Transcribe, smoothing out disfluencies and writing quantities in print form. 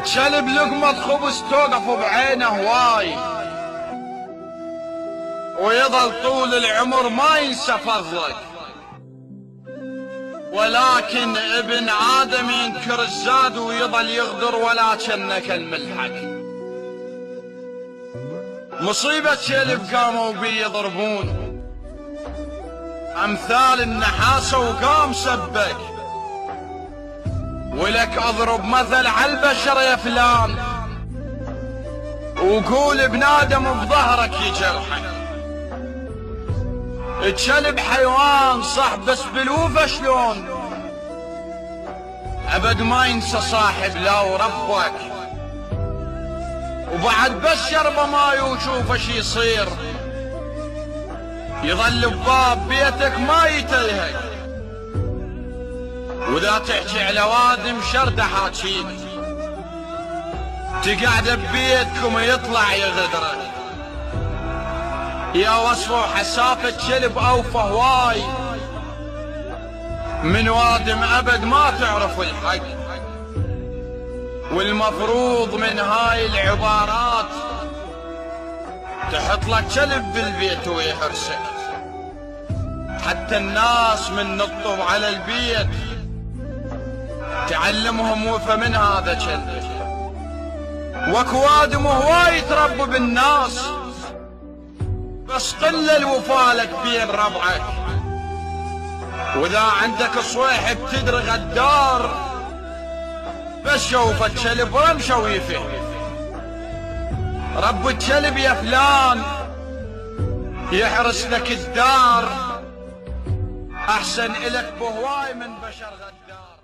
تشلب لقمة خبز توقف بعينه هواي، ويظل طول العمر ما ينسى فضلك. ولكن ابن آدم ينكر الزاد ويظل يغدر ولكنك الملحق. مصيبة شلب قاموا بي يضربون أمثال النحاسة وقام سبك، ولك أضرب مثل عالبشر يا فلان، وقول ابن آدم بظهرك يجرحك. تشلب حيوان صح بس بالوفا شلون، أبد ما ينسى صاحب لا وربك. وبعد بس شربه ماي وشوفه شي يصير، يظل بباب بيتك ما يتلهك. وإذا تحكي على وادم شرده حاكيك، تقعد ببيتكم يطلع يغدرك. يا وصفه حسافة شلب أوفى هواي، من وادم أبد ما تعرف الحق. والمفروض من هاي العبارات تحط لك كلب بالبيت ويحرسك، حتى الناس من نطوا على البيت تعلمهم وفى من هذا كلب. واكو وادم هواي يتربوا بالناس، بس قل الوفا لك بين ربعك. واذا عندك صويح بتدري غدار، بس شوف الكلب رمشة ويفه. رب الكلب يا فلان يحرس لك الدار، احسن الك بهواي من بشر غدار.